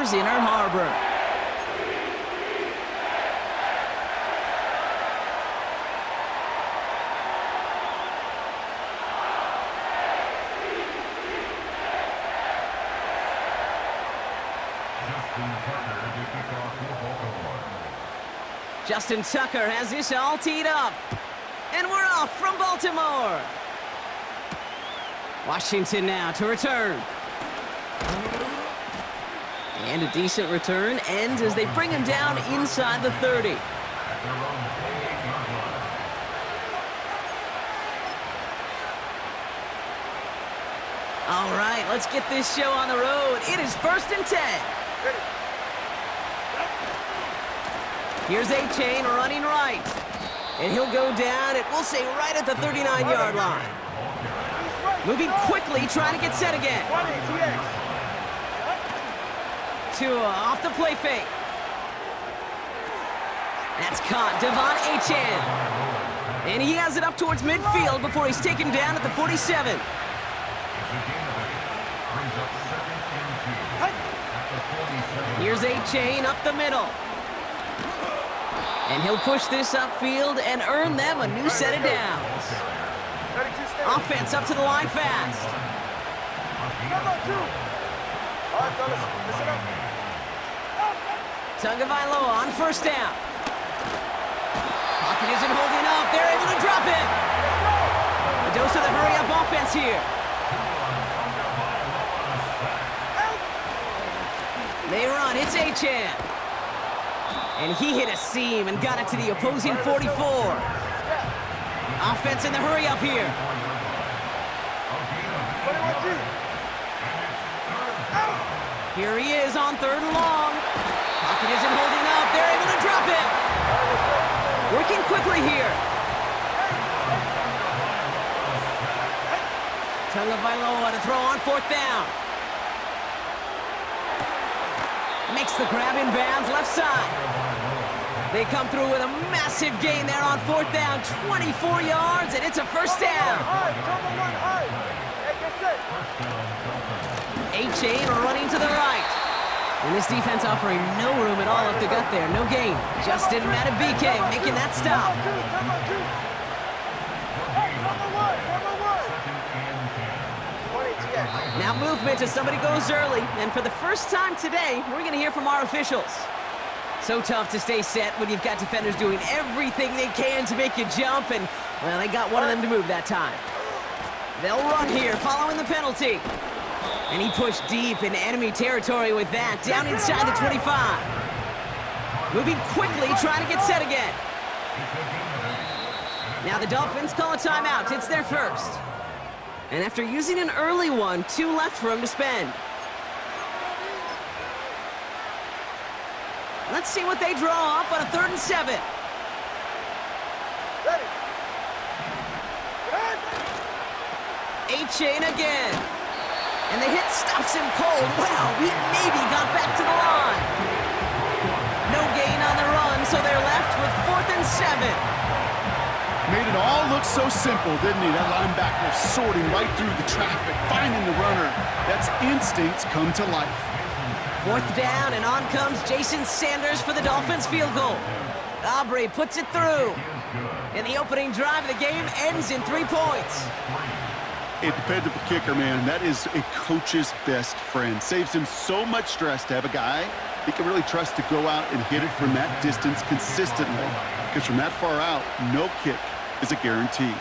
Tigers Inner Harbor. Justin Tucker has this all teed up. And we're off from Baltimore. Washington now to return. And a decent return ends as they bring him down inside the 30. All right, let's get this show on the road. It is 1st and 10. Here's H2H running right. And he'll go down, and we'll say right at the 39-yard line. Moving quickly, trying to get set again. Tua off the play fake. That's caught, Devon Achane. And he has it up towards midfield before he's taken down at the 47. Here's Achane up the middle. And he'll push this upfield and earn them a new set of downs. Offense up to the line fast. Tagovailoa on 1st down. Pocket isn't holding up. They're able to drop it. A dose of the hurry-up offense here. They run. It's Achane. And he hit a seam and got it to the opposing 44. Offense in the hurry-up here. Here he is on 3rd and long. Pocket isn't holding up. They're able to drop it. Working quickly here. Tagovailoa to throw on 4th down. Makes the grab in bounds left side. They come through with a massive gain there on 4th down, 24 yards, and it's a 1st down. H2H running to the right. And this defense offering no room at all up the gut there. No gain. Justin Matabike making that stop. Now movement as somebody goes early. And for the first time today, we're going to hear from our officials. So tough to stay set when you've got defenders doing everything they can to make you jump, and, well, they got one of them to move that time. They'll run here, following the penalty. And he pushed deep into enemy territory with that, down inside the 25. Moving quickly, trying to get set again. Now the Dolphins call a timeout. It's their first. And after using an early one, 2 left for him to spend. Let's see what they draw up on a 3rd and 7. H2H again. And the hit stops him cold. Wow, he maybe got back to the line. No gain on the run, so they're left with 4th and 7. Made it all look so simple, didn't he? That linebacker sorting right through the traffic, finding the runner. That's instincts come to life. 4th down, and on comes Jason Sanders for the Dolphins field goal. Aubrey puts it through. And the opening drive of the game ends in 3 points. A dependable kicker, man. That is a coach's best friend. Saves him so much stress to have a guy he can really trust to go out and hit it from that distance consistently. Because from that far out, no kick is a guarantee.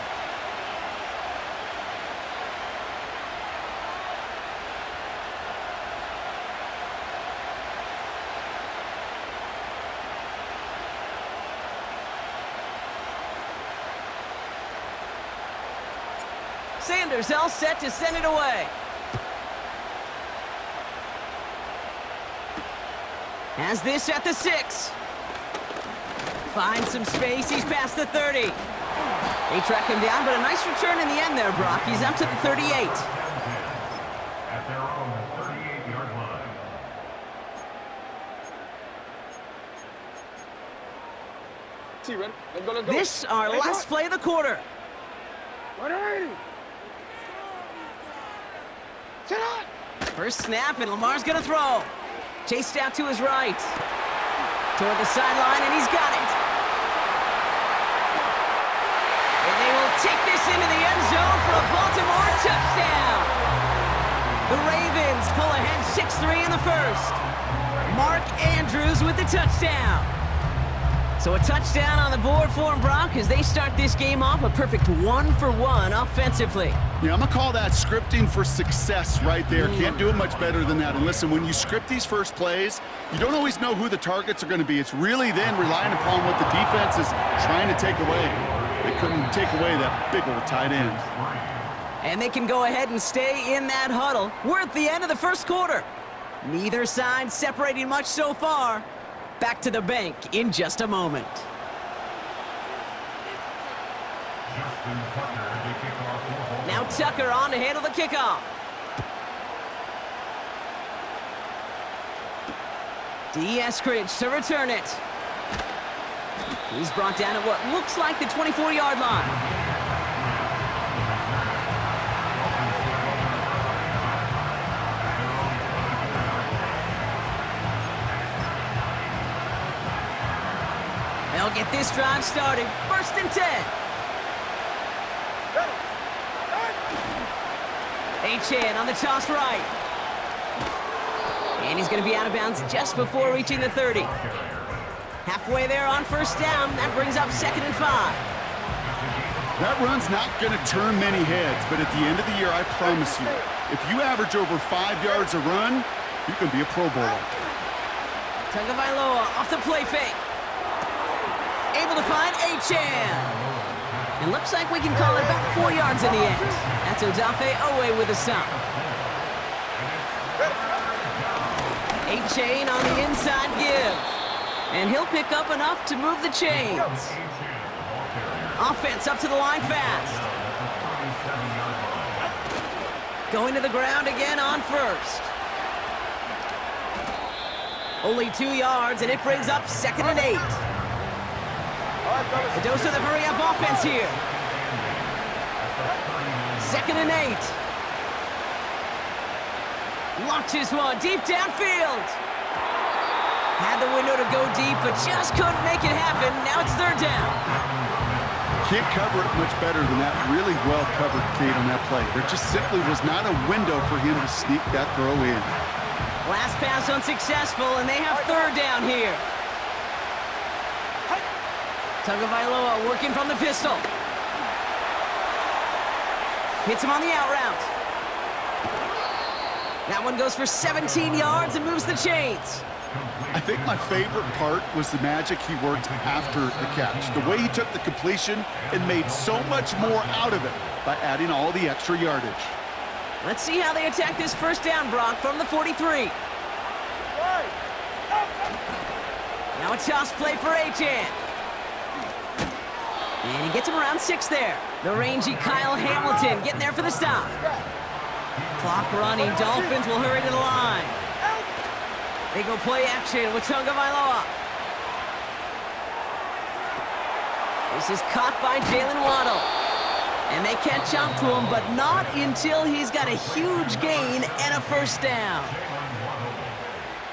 Sanders all set to send it away. Has this at the 6. Finds some space. He's past the 30. They track him down, but a nice return in the end there, Brock. He's up to the 38. At their own 38-yard line. This our last play of the quarter. First snap, and Lamar's gonna throw. Chased out to his right. Toward the sideline, and he's got it. And they will take this into the end zone for a Baltimore touchdown. The Ravens pull ahead 6-3 in the first. Mark Andrews with the touchdown. So a touchdown on the board for them, Brock, as they start this game off a perfect 1-for-1 offensively. Yeah, I'm going to call that scripting for success right there. Can't do it much better than that. And listen, when you script these first plays, you don't always know who the targets are going to be. It's really then relying upon what the defense is trying to take away. They couldn't take away that big old tight end. And they can go ahead and stay in that huddle. We're at the end of the first quarter. Neither side separating much so far. Back to the bank in just a moment. Now Tucker on to handle the kickoff. D. Eskridge to return it. He's brought down at what looks like the 24-yard line. They'll get this drive started. 1st and 10. H2H on the toss right. And he's going to be out of bounds just before reaching the 30. Halfway there on 1st down. That brings up 2nd and 5. That run's not going to turn many heads, but at the end of the year, I promise you, if you average over 5 yards a run, you can be a Pro Bowler. Tagovailoa off the play fake. Able to find H2H. It looks like we can call it about 4 yards in the end. That's Odafe Owe with a stop. H2H on the inside give. And he'll pick up enough to move the chains. Offense up to the line fast. Going to the ground again on 1st. Only 2 yards, and it brings up 2nd and 8. A dose of the hurry-up offense here. 2nd and 8. Launches one deep downfield. Had the window to go deep, but just couldn't make it happen. Now it's 3rd down. Can't cover it much better than that. Really well covered, Kate, on that play. There just simply was not a window for him to sneak that throw in. Last pass unsuccessful, and they have 3rd down here. Tagovailoa working from the pistol. Hits him on the out route. That one goes for 17 yards and moves the chains. I think my favorite part was the magic he worked after the catch. The way he took the completion and made so much more out of it by adding all the extra yardage. Let's see how they attack this 1st down, Brock, from the 43. Now a toss play for H2H. And he gets him around 6 there. The rangy Kyle Hamilton getting there for the stop. Clock running. Dolphins will hurry to the line. They go play action with Tagovailoa. This is caught by Jalen Waddle. And they catch up to him, but not until he's got a huge gain and a 1st down.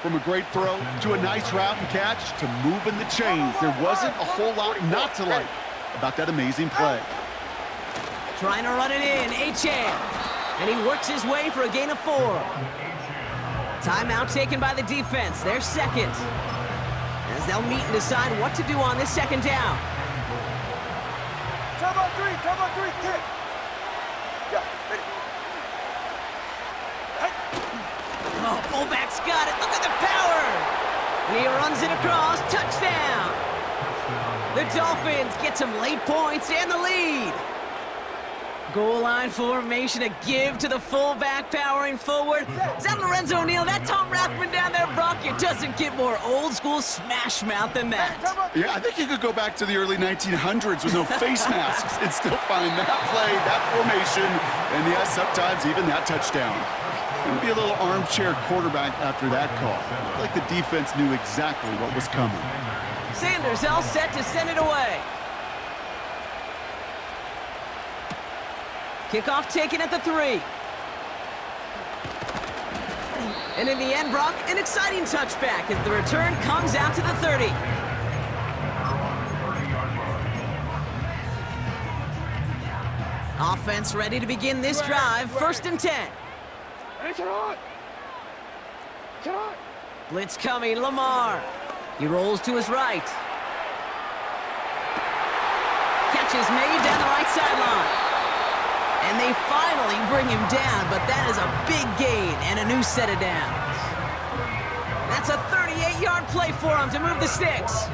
From a great throw to a nice route and catch to moving the chains, there wasn't a whole lot not to like about that amazing play. Trying to run it in, H2H. And he works his way for a gain of 4. Timeout taken by the defense, their 2nd. As they'll meet and decide what to do on this 2nd down. Time on 3, kick. Yeah, ready. Oh, fullback's got it, look at the power! And he runs it across, touchdown! The Dolphins get some late points and the lead. Goal line formation, a give to the fullback powering forward. Is that Lorenzo Neal? That Tom Rathman down there, Brock? It doesn't get more old school smash mouth than that. Yeah, I think you could go back to the early 1900s with no face masks and still find that play, that formation, and yes, sometimes even that touchdown. It'd be a little armchair quarterback after that call. Looked like the defense knew exactly what was coming. Sanders all set to send it away. Kickoff taken at the 3. And in the end, Brock, an exciting touchback as the return comes out to the 30. Offense ready to begin this drive, 1st and 10. Blitz coming, Lamar. He rolls to his right. Catch is made down the right sideline. And they finally bring him down, but that is a big gain and a new set of downs. That's a 38-yard play for him to move the sticks.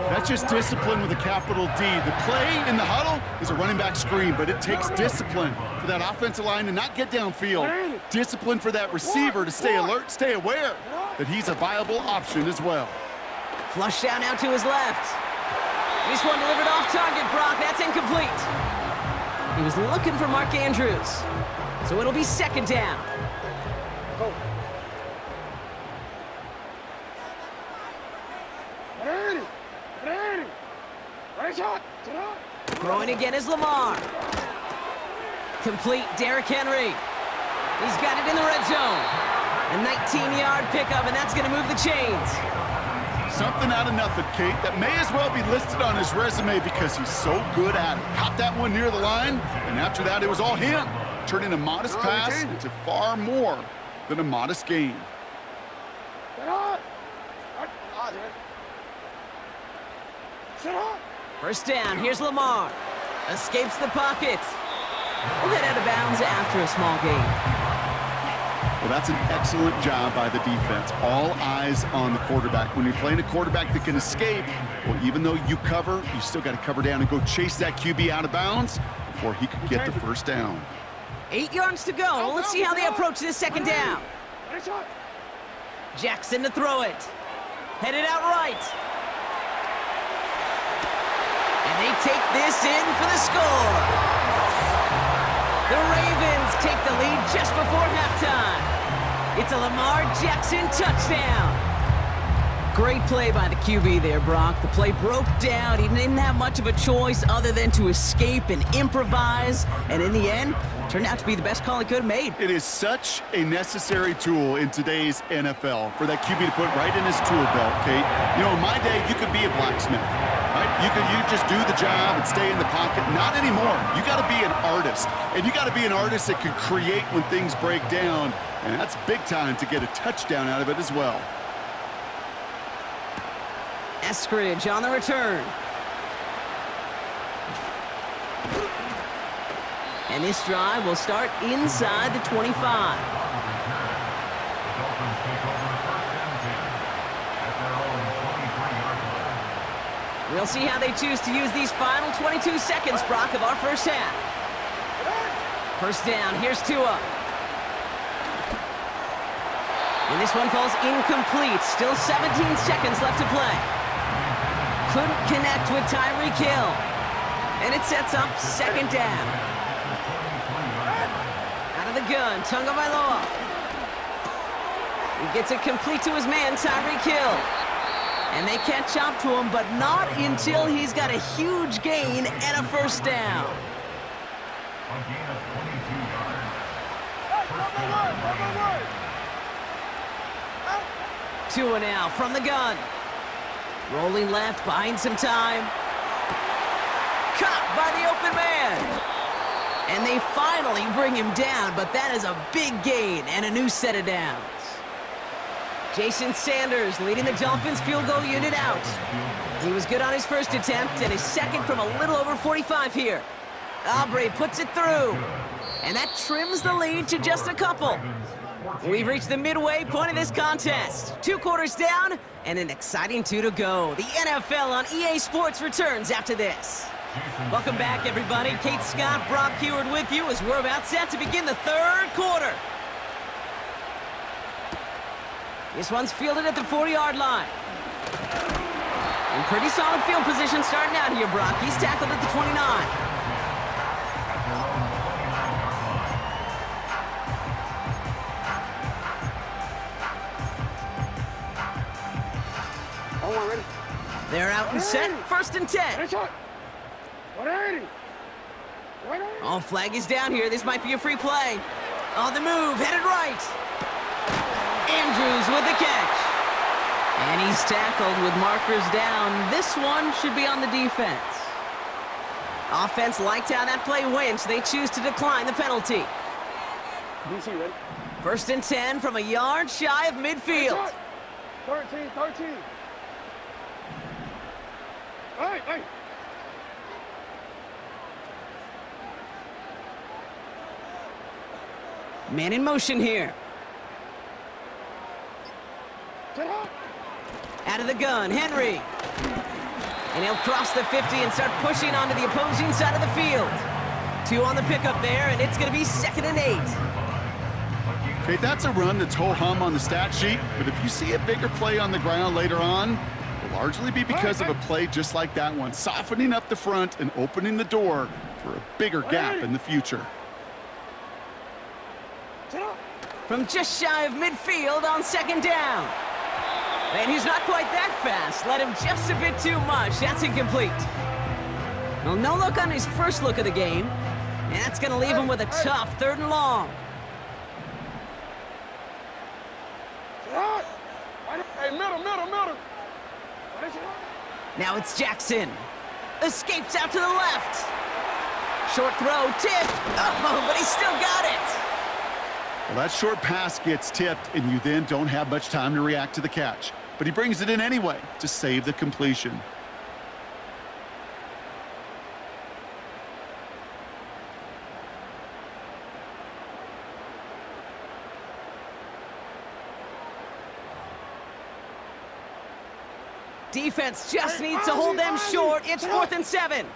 That's just discipline with a capital D. The play in the huddle is a running back screen, but it takes discipline for that offensive line to not get downfield. Discipline for that receiver to stay alert, stay aware that he's a viable option as well. Flush down out to his left. This one delivered off target, Brock. That's incomplete. He was looking for Mark Andrews. So it'll be 2nd down. Throwing again is Lamar. Complete, Derrick Henry. He's got it in the red zone. A 19-yard pickup, and that's going to move the chains. Something out of nothing, Kate, that may as well be listed on his resume because he's so good at it. Caught that one near the line, and after that, it was all him. Turning a modest pass into far more than a modest gain. First down, here's Lamar. Escapes the pocket. We'll head out of bounds after a small gain. Well, that's an excellent job by the defense. All eyes on the quarterback. When you're playing a quarterback that can escape, well, even though you cover, you still got to cover down and go chase that QB out of bounds before he could get the first down. 8 yards to go. Let's see how they approach this 2nd down. Jackson to throw it. Headed out right. And they take this in for the score. The Ravens take the lead just before halftime. It's a Lamar Jackson touchdown. Great play by the QB there, Brock. The play broke down. He didn't have much of a choice other than to escape and improvise. And in the end, turned out to be the best call he could have made. It is such a necessary tool in today's NFL for that QB to put right in his tool belt, Kate. You know, in my day, you could be a blacksmith, right? You just do the job and stay in the pocket. Not anymore. You got to be an artist. And you got to be an artist that can create when things break down. And that's big time to get a touchdown out of it as well. Eskridge on the return. And this drive will start inside the 25. We'll see how they choose to use these final 22 seconds, Brock, of our first half. First down, here's Tua. And this one falls incomplete. Still 17 seconds left to play. Couldn't connect with Tyreek Hill. And it sets up 2nd down. Out of the gun, Tagovailoa. He gets it complete to his man, Tyreek Hill. And they catch up to him, but not until he's got a huge gain and a first down. Tua now from the gun. Rolling left, buying some time. Caught by the open man. And they finally bring him down, but that is a big gain and a new set of downs. Jason Sanders leading the Dolphins field goal unit out. He was good on his first attempt and his second from a little over 45 here. Aubrey puts it through. And that trims the lead to just a couple. We've reached the midway point of this contest. 2 quarters down and an exciting 2 to go. The NFL on EA Sports returns after this. Welcome back, everybody. Kate Scott, Brock Heward with you as we're about set to begin the 3rd quarter. This one's fielded at the 40-yard line. In pretty solid field position starting out here, Brock. He's tackled at the 29. They're out and set. 1st and 10. Oh, flag is down here. This might be a free play. On the move, headed right. Andrews with the catch. And he's tackled with markers down. This one should be on the defense. Offense liked how that play went, so they choose to decline the penalty. DC, ready? 1st and 10 from a yard shy of midfield. 13. Hey. Man in motion here. Out of the gun, Henry. And he'll cross the 50 and start pushing onto the opposing side of the field. 2 on the pickup there, and it's going to be 2nd and 8. Okay, that's a run that's ho-hum on the stat sheet, but if you see a bigger play on the ground later on, it'll largely be because of a play just like that one, softening up the front and opening the door for a bigger gap in the future. From just shy of midfield on 2nd down. And he's not quite that fast. Let him just a bit too much. That's incomplete. Well, no look on his first look of the game. And that's going to leave him with a tough 3rd and long. Hey, middle. Now it's Jackson. Escapes out to the left. Short throw, tipped. Oh, but he still got it. Well, that short pass gets tipped, and you then don't have much time to react to the catch. But he brings it in anyway to save the completion. Defense just needs to hold them short. It's 4th and 7.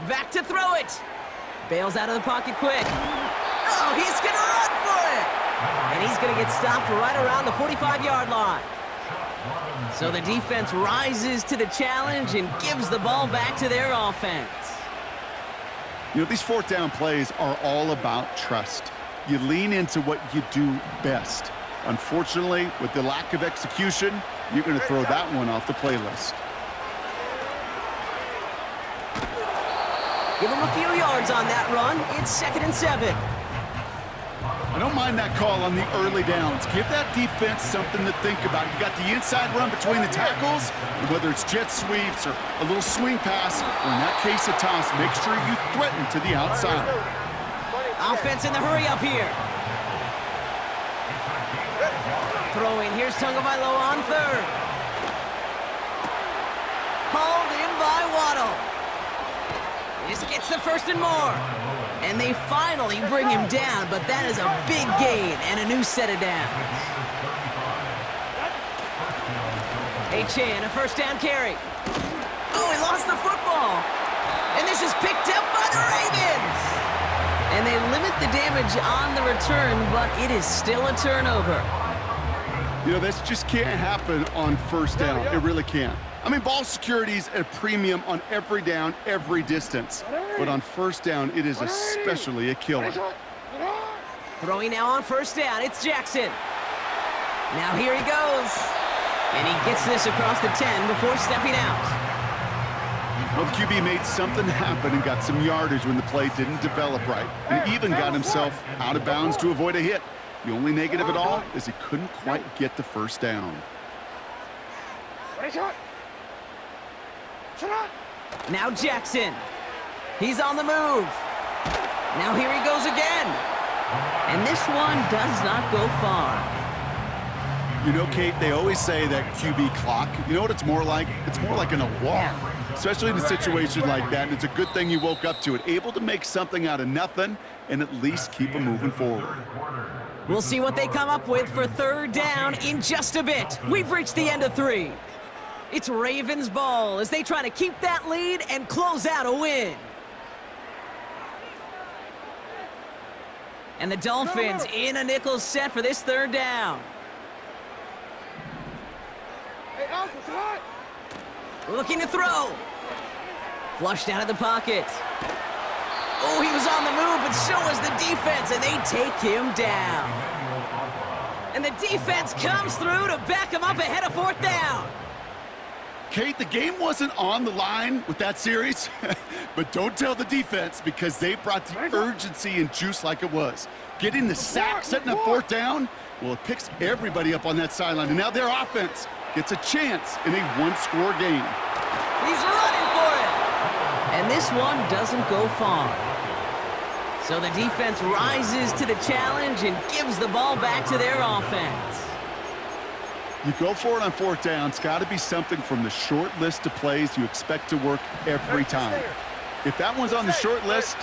Back to throw it. Bails out of the pocket quick. Oh, he's going to run for it. And he's going to get stopped right around the 45-yard line. So the defense rises to the challenge and gives the ball back to their offense. You know, these 4th down plays are all about trust. You lean into what you do best. Unfortunately, with the lack of execution, you're going to throw that one off the playlist. Give him a few yards on that run. It's 2nd and 7. I don't mind that call on the early downs. Give that defense something to think about. You got the inside run between the tackles, and whether it's jet sweeps or a little swing pass, or in that case a toss, make sure you threaten to the outside. Offense in the hurry up here. Throwing. Here's Tagovailoa on 3rd. Hauled in by Waddle. This gets the 1st and more. And they finally bring him down, but that is a big gain and a new set of downs. H.N. a 1st down carry. Oh, he lost the football. And this is picked up by the Ravens. And they limit the damage on the return, but it is still a turnover. You know, this just can't happen on 1st down. It really can't. I mean, ball security's at a premium on every down, every distance. But on 1st down, it is especially a killer. Throwing now on 1st down, it's Jackson. Now here he goes. And he gets this across the 10 before stepping out. Well, the QB made something happen and got some yardage when the play didn't develop right. And even got himself out of bounds to avoid a hit. The only negative at all is he couldn't quite get the 1st down. Now Jackson. He's on the move. Now here he goes again. And this one does not go far. You know, Kate, they always say that QB clock, you know what it's more like? It's more like an alarm, especially in a situation like that. And it's a good thing you woke up to it, able to make something out of nothing and at least keep them moving forward. We'll see what they come up with for 3rd down in just a bit. We've reached the end of 3. It's Ravens ball as they try to keep that lead and close out a win. And the Dolphins in a nickel set for this 3rd down. Looking to throw. Flushed out of the pocket. Oh, he was on the move, but so was the defense, and they take him down. And the defense comes through to back him up ahead of 4th down. Kate, the game wasn't on the line with that series, But don't tell the defense because they brought the urgency and juice like it was. Getting the sack, setting up fourth down, well, it picks everybody up on that sideline. And now their offense gets a chance in a one-score game. He's running for it. And this one doesn't go far. So the defense rises to the challenge and gives the ball back to their offense. You go for it on fourth down. It's got to be something from the short list of plays you expect to work every time. If that one's on the short list,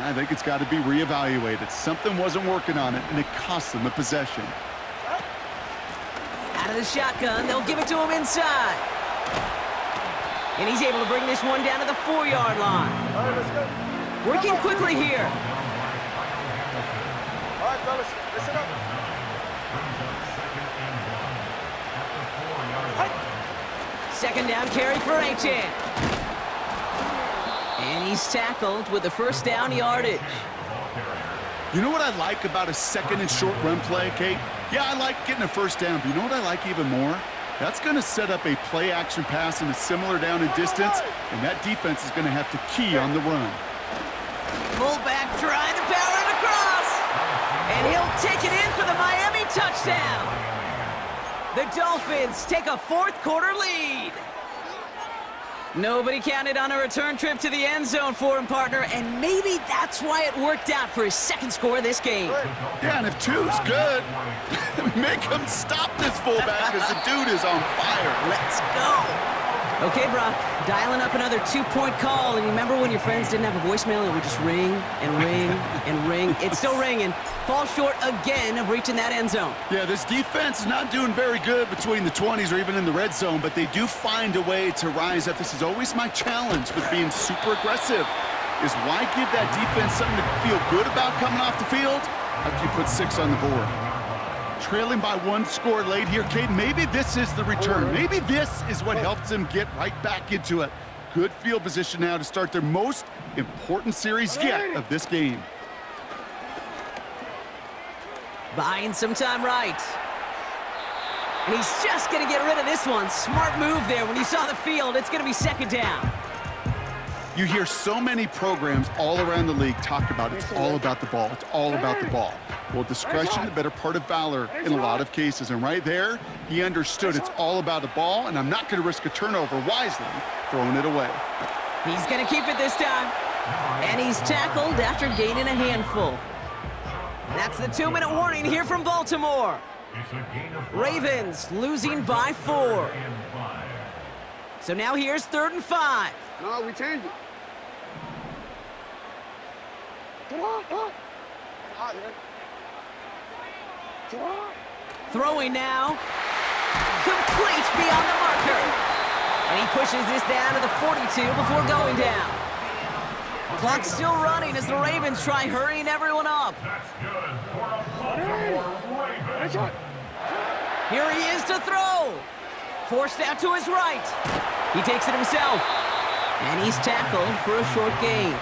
I think it's got to be reevaluated. Something wasn't working on it, and it cost them a possession. Out of the shotgun, they'll give it to him inside. And he's able to bring this one down to the 4-yard line. All right, let's go. Working quickly here. All right, fellas, listen up. Second down carry for H2H. And he's tackled with the first down yardage. You know what I like about a second and short run play, Kate? Yeah, I like getting a first down, but you know what I like even more? That's going to set up a play-action pass in a similar down and distance, and that defense is going to have to key on the run. Fullback trying to power it across. And he'll take it in for the Miami touchdown. The Dolphins take a fourth-quarter lead. Nobody counted on a return trip to the end zone for him, partner, and maybe that's why it worked out for his second score of this game. Yeah, and if two's good, make him stop this fullback because the dude is on fire. Let's go. Okay, Brock, dialing up another two-point call, and you remember when your friends didn't have a voicemail and it would just ring and ring and ring? It's still ringing. Falls short again of reaching that end zone. Yeah, this defense is not doing very good between the 20s or even in the red zone, but they do find a way to rise up. This is always my challenge with being super aggressive, is why give that defense something to feel good about coming off the field after you put 6 on the board? Trailing by 1 score late here, Kate. Maybe this is the return. Maybe this is what helps them get right back into it. Good field position now to start their most important series yet of this game. Buying some time right. And he's just going to get rid of this one. Smart move there. When you saw the field, it's going to be second down. You hear so many programs all around the league talk about it's all about the ball. It's all about the ball. Well, discretion, the better part of valor in a lot of cases. And right there, he understood it's all about the ball, and I'm not going to risk a turnover wisely, throwing it away. He's going to keep it this time. And he's tackled after gaining a handful. That's the 2-minute warning here from Baltimore. Ravens losing by 4. So now here's 3rd and 5. No, we changed it. Come on, come on. Hot, man. Come on. Throwing now. Complete beyond the marker. And he pushes this down to the 42 before going down. Clock's still running as the Ravens try hurrying everyone up. Here he is to throw. Forced out to his right. He takes it himself. And he's tackled for a short gain.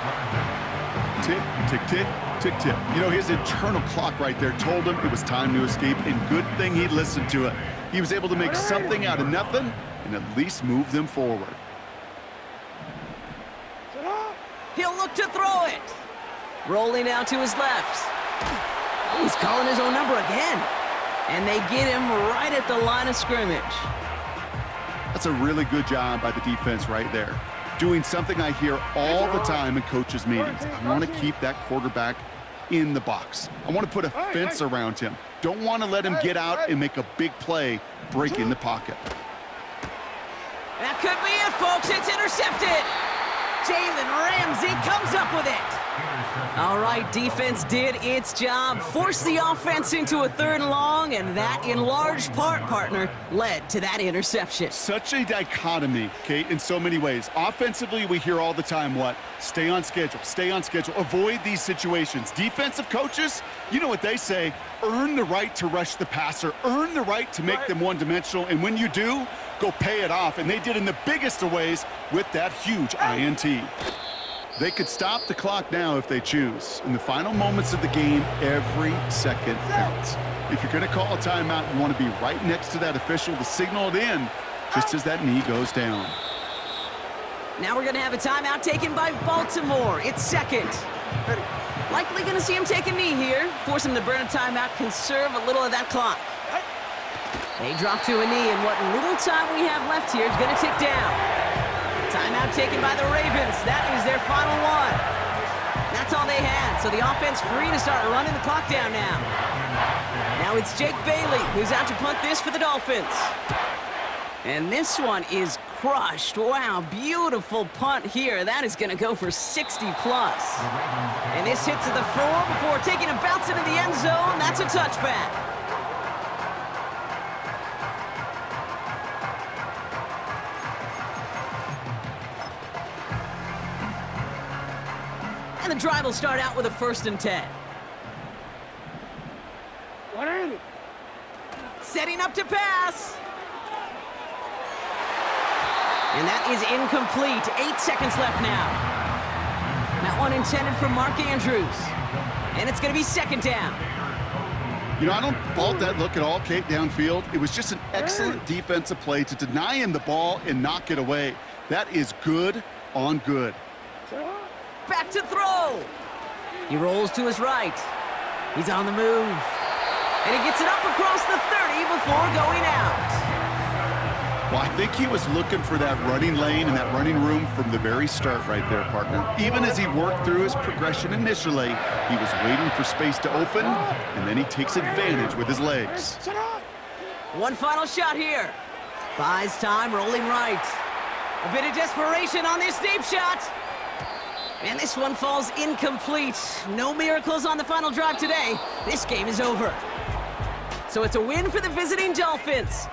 Tick, tick, tick, tick, tick. You know, his internal clock right there told him it was time to escape, and good thing he listened to it. He was able to make something out of nothing and at least move them forward. He'll look to throw it. Rolling out to his left. He's calling his own number again. And they get him right at the line of scrimmage. That's a really good job by the defense right there. Doing something I hear all the time in coaches' meetings. I want to keep that quarterback in the box. I want to put a fence around him. Don't want to let him get out and make a big play, breaking the pocket. That could be it, folks. It's intercepted. Jalen Ramsey comes up with it. All right, defense did its job. Forced the offense into a 3rd and long, and that, in large part, partner, led to that interception. Such a dichotomy, Kate, in so many ways. Offensively, we hear all the time what? Stay on schedule, avoid these situations. Defensive coaches, you know what they say, earn the right to rush the passer, earn the right to make them one-dimensional, and when you do, go pay it off. And they did in the biggest of ways with that huge INT. They could stop the clock now if they choose. In the final moments of the game, every second counts. If you're going to call a timeout, you want to be right next to that official to signal it in just as that knee goes down. Now we're going to have a timeout taken by Baltimore. It's second. Ready. Likely going to see him take a knee here. Force him to burn a timeout, conserve a little of that clock. They drop to a knee, and what little time we have left here is going to tick down. Timeout taken by the Ravens. That is their final one. That's all they had, so the offense free to start running the clock down now. Now it's Jake Bailey, who's out to punt this for the Dolphins. And this one is crushed. Wow, beautiful punt here. That is going to go for 60+. And this hits the floor before taking a bounce into the end zone. That's a touchback. And the drive will start out with a 1st and 10. 180. Setting up to pass. And that is incomplete. 8 seconds left now. That one intended for Mark Andrews. And it's going to be 2nd down. You know, I don't fault that look at all, Kate, downfield. It was just an excellent defensive play to deny him the ball and knock it away. That is good on good. Back to throw. He rolls to his right. He's on the move. And he gets it up across the 30 before going out. Well, I think he was looking for that running lane and that running room from the very start right there, partner. Even as he worked through his progression initially, he was waiting for space to open, and then he takes advantage with his legs. One final shot here. Buys time, rolling right. A bit of desperation on this deep shot. And this one falls incomplete. No miracles on the final drive today. This game is over. So it's a win for the visiting Dolphins.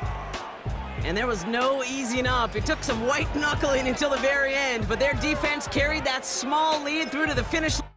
And there was no easing up. It took some white knuckling until the very end, but their defense carried that small lead through to the finish line.